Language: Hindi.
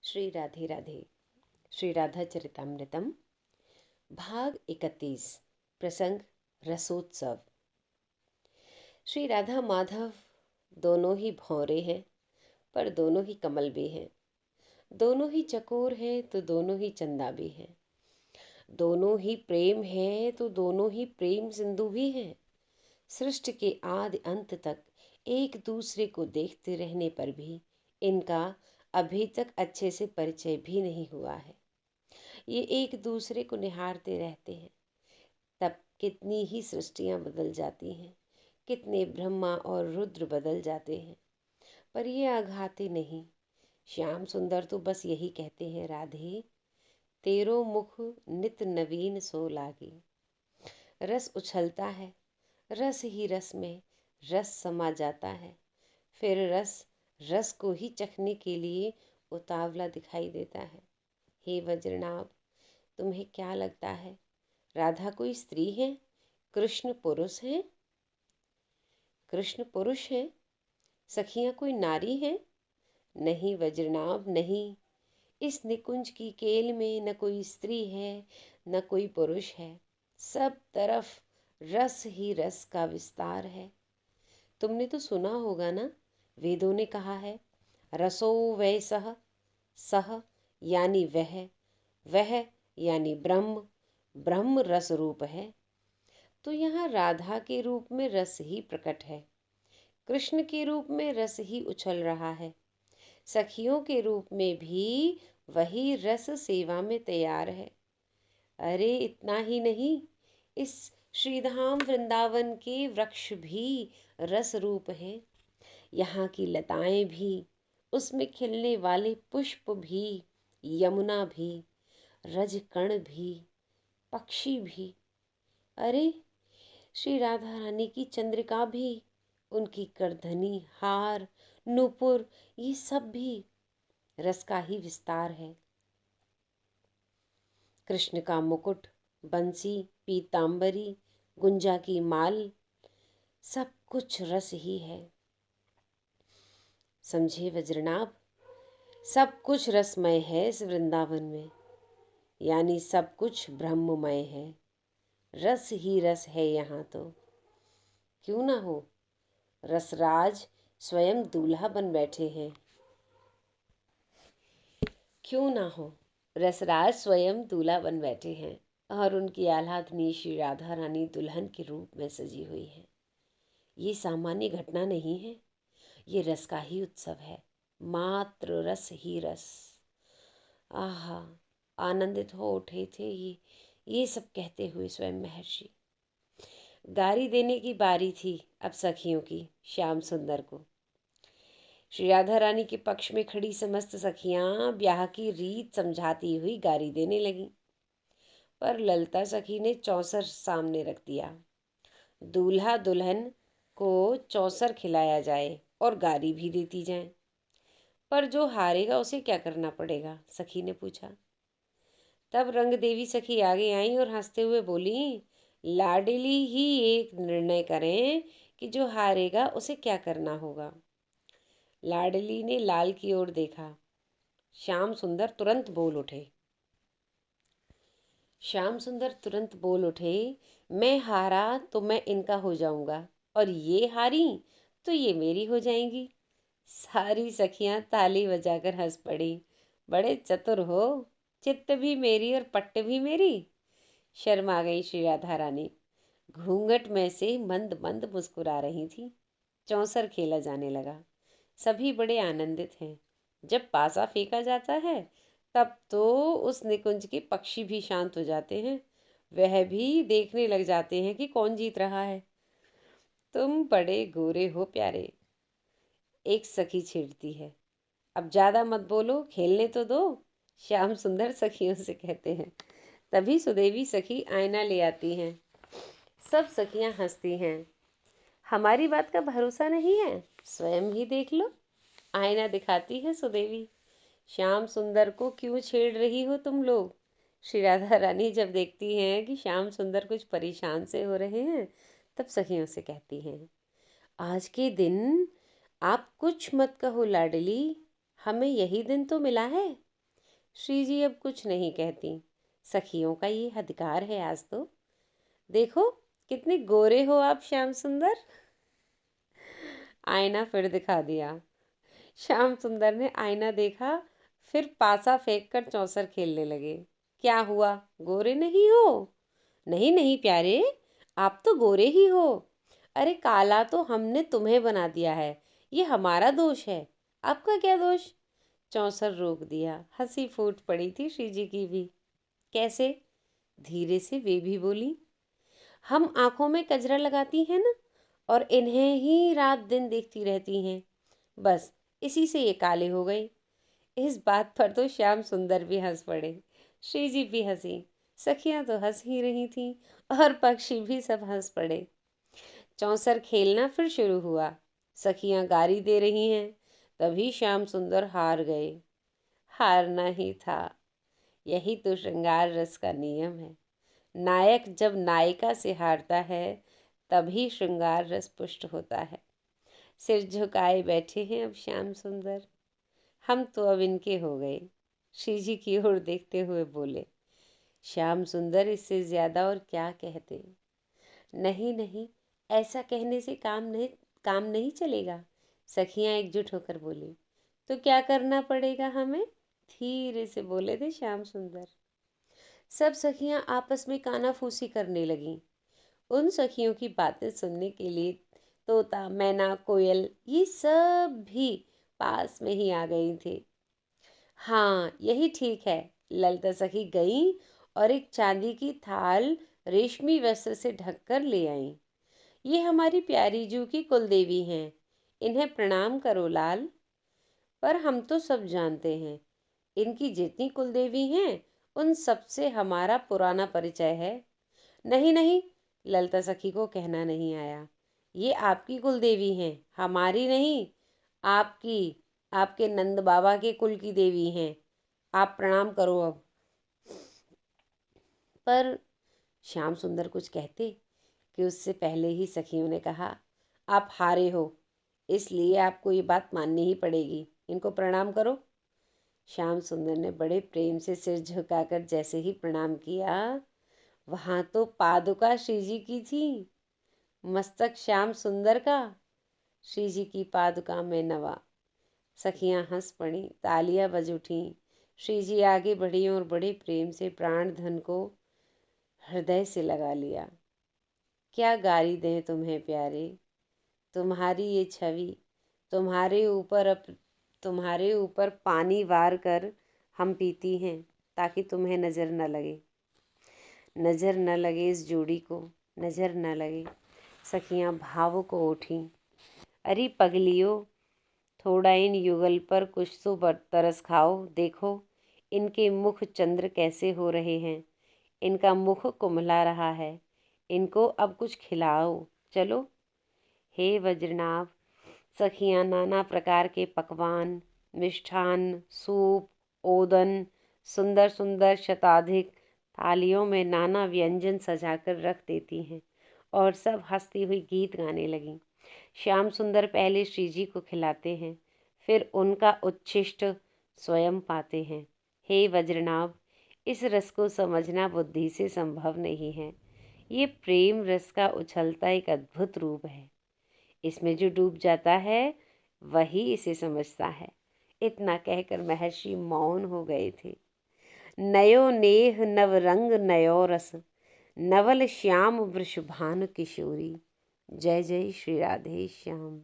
श्री राधे राधे। श्री राधा चरितामृतम भाग 31। प्रसंग रसोत्सव। श्री राधा माधव दोनों ही भौरे हैं, पर दोनों ही कमल भी हैं। दोनों ही चकोर हैं तो दोनों ही चंदा भी हैं। दोनों ही प्रेम है तो दोनों ही प्रेम सिंधु भी हैं। सृष्टि के आदि अंत तक एक दूसरे को देखते रहने पर भी इनका अभी तक अच्छे से परिचय भी नहीं हुआ है। ये एक दूसरे को निहारते रहते हैं। तब कितनी ही सृष्टियां बदल जाती हैं, कितने ब्रह्मा और रुद्र बदल जाते हैं, पर ये आघाते नहीं। श्याम सुंदर तो बस यही कहते हैं, राधे तेरो मुख नित नवीन सो लागे। रस उछलता है, रस ही रस में रस समा जाता है। फिर रस रस को ही चखने के लिए उतावला दिखाई देता है। हे वज्रनाभ, तुम्हें क्या लगता है, राधा कोई स्त्री है, कृष्ण पुरुष है? कृष्ण पुरुष है, सखियां कोई नारी है? नहीं वज्रनाभ, नहीं। इस निकुंज की केल में न कोई स्त्री है, न कोई पुरुष है। सब तरफ रस ही रस का विस्तार है। तुमने तो सुना होगा ना, वेदों ने कहा है, रसो वै सह, सह यानी वह यानी ब्रह्म, ब्रह्म रस रूप है। तो यहाँ राधा के रूप में रस ही प्रकट है, कृष्ण के रूप में रस ही उछल रहा है, सखियों के रूप में भी वही रस सेवा में तैयार है। अरे इतना ही नहीं, इस श्रीधाम वृंदावन के वृक्ष भी रस रूप हैं। यहाँ की लताएं भी, उसमें खिलने वाले पुष्प भी, यमुना भी, रजकण भी, पक्षी भी, अरे श्री राधा रानी की चंद्रिका भी, उनकी करधनी, हार, नूपुर, ये सब भी रस का ही विस्तार है। कृष्ण का मुकुट, बंसी, पीतांबरी, गुंजा की माल, सब कुछ रस ही है। समझे वज्रनाभ, सब कुछ रसमय है इस वृंदावन में, यानी सब कुछ ब्रह्ममय है। रस ही रस है यहाँ तो। क्यों ना हो, रसराज स्वयं दूल्हा बन बैठे हैं। क्यों ना हो, रसराज स्वयं दूल्हा बन बैठे हैं और उनकी आह्लादनी श्री राधा रानी दुल्हन के रूप में सजी हुई है। ये सामान्य घटना नहीं है, ये रस का ही उत्सव है, मात्र रस ही रस। आहा, आनंदित हो उठे थे ये सब कहते हुए स्वयं महर्षि। गारी देने की बारी थी अब सखियों की श्याम सुंदर को। श्री राधा रानी के पक्ष में खड़ी समस्त सखियां ब्याह की रीत समझाती हुई गारी देने लगीं, पर ललता सखी ने चौसर सामने रख दिया। दूल्हा दुल्हन को चौसर खिलाया जाए और गारी भी देती जाए, पर जो हारेगा उसे क्या करना पड़ेगा, सखी ने पूछा। तब रंग देवी सखी आगे आई और हंसते हुए बोली, लाडली ही एक निर्णय करें कि जो हारेगा उसे क्या करना होगा। लाडली ने लाल की ओर देखा। श्याम सुंदर तुरंत बोल उठे। मैं हारा तो मैं इनका हो जाऊंगा, और ये हारी तो ये मेरी हो जाएंगी। सारी सखियां ताली बजाकर हंस पड़ी। बड़े चतुर हो, चित्त भी मेरी और पट्ट भी मेरी। शर्मा गई श्री राधा रानी, घूंघट में से मंद मंद मुस्कुरा रही थी। चौसर खेला जाने लगा। सभी बड़े आनंदित हैं। जब पासा फेंका जाता है तब तो उस निकुंज के पक्षी भी शांत हो जाते हैं, वह भी देखने लग जाते हैं कि कौन जीत रहा है। तुम बड़े गोरे हो प्यारे, एक सखी छेड़ती है। अब ज्यादा मत बोलो, खेलने तो दो, श्याम सुंदर सखियों से कहते हैं। तभी सुदेवी सखी आईना ले आती हैं। सब सखियां हंसती हैं। हमारी बात का भरोसा नहीं है, स्वयं ही देख लो, आईना दिखाती है सुदेवी। श्याम सुंदर को क्यों छेड़ रही हो तुम लोग? श्री राधा रानी जब देखती हैं कि श्याम सुंदर कुछ परेशान से हो रहे हैं, तब सखियों से कहती हैं, आज के दिन आप कुछ मत कहो लाडली, हमें यही दिन तो मिला है। श्री जी अब कुछ नहीं कहती। सखियों का ये अधिकार है आज तो। देखो कितने गोरे हो आप श्याम सुंदर। आईना फिर दिखा दिया। श्याम सुंदर ने आईना देखा, फिर पासा फेंक कर चौसर खेलने लगे। क्या हुआ, गोरे नहीं हो? नहीं नहीं प्यारे, आप तो गोरे ही हो। अरे काला तो हमने तुम्हें बना दिया है, ये हमारा दोष है। आपका क्या दोष? चौसर रोक दिया। हंसी फूट पड़ी थी श्री जी की भी। कैसे? धीरे से वे भी बोली। हम आंखों में कजरा लगाती हैं ना, और इन्हें ही रात दिन देखती रहती हैं, बस इसी से ये काले हो गए। इस बात पर तो श्याम सुंदर भी हंस पड़े। श्री जी भी हंसी। सखियां तो हंस ही रही थीं और पक्षी भी सब हंस पड़े। चौसर खेलना फिर शुरू हुआ। सखियां गारी दे रही हैं, तभी श्याम सुंदर हार गए। हारना ही था, यही तो श्रृंगार रस का नियम है। नायक जब नायिका से हारता है, तभी श्रृंगार रस पुष्ट होता है। सिर झुकाए बैठे हैं अब श्याम सुंदर। हम तो अब इनके हो गए। श्री जी की ओर देखते हुए बोले। श्याम सुंदर इससे ज्यादा और क्या कहते। नहीं नहीं, ऐसा कहने से काम नहीं चलेगा। सखियां एकजुट होकर बोली। तो क्या करना पड़ेगा हमें? धीरे से बोले थे श्याम सुंदर। सब सखियां आपस में कानाफूसी करने लगीं। उन सखियों की बातें सुनने के लिए तोता, मैना, कोयल ये सब भी पास में ही आ गई थी। हाँ यही ठीक है। ललिता सखी गई और एक चांदी की थाल रेशमी वस्त्र से ढककर ले आई। ये हमारी प्यारी जू की कुलदेवी हैं, इन्हें प्रणाम करो लाल। पर हम तो सब जानते हैं, इनकी जितनी कुलदेवी हैं उन सबसे हमारा पुराना परिचय है। नहीं नहीं, ललिता सखी को कहना नहीं आया। ये आपकी कुलदेवी हैं, हमारी नहीं। आपकी, आपके नंद बाबा के कुल की देवी हैं। आप प्रणाम करो अब। पर श्याम सुंदर कुछ कहते कि उससे पहले ही सखियों ने कहा, आप हारे हो, इसलिए आपको ये बात माननी ही पड़ेगी। इनको प्रणाम करो। श्याम सुंदर ने बड़े प्रेम से सिर झुकाकर जैसे ही प्रणाम किया, वहां तो पादुका श्री जी की थी, मस्तक श्याम सुंदर का। श्री जी की पादुका में नवा। सखियां हंस पड़ी, तालियां बज उठी। श्री जी आगे बढ़ी और बड़े प्रेम से प्राण धन को हृदय से लगा लिया। क्या गारी दें तुम्हें प्यारे, तुम्हारी ये छवि, तुम्हारे ऊपर पानी वार कर हम पीती हैं, ताकि तुम्हें नजर न लगे। नजर न लगे इस जोड़ी को, नजर न लगे। सखियां भावुक हो उठी। अरे पगलियो, थोड़ा इन युगल पर कुछ तो तरस खाओ। देखो इनके मुख चंद्र कैसे हो रहे हैं, इनका मुख कुम्हला रहा है। इनको अब कुछ खिलाओ चलो। हे वज्रनाभ, सखियां नाना प्रकार के पकवान, मिष्ठान, सूप, ओदन, सुंदर सुंदर शताधिक थालियों में नाना व्यंजन सजाकर रख देती हैं और सब हंसती हुई गीत गाने लगीं। श्याम सुंदर पहले श्री जी को खिलाते हैं, फिर उनका उच्छिष्ट स्वयं पाते हैं। हे वज्रनाभ, इस रस को समझना बुद्धि से संभव नहीं है। ये प्रेम रस का उछलता एक अद्भुत रूप है। इसमें जो डूब जाता है वही इसे समझता है। इतना कहकर महर्षि मौन हो गए थे। नयो नेह नव रंग नयो रस, नवल श्याम वृषभानु किशोरी। जय जय श्री राधे श्याम।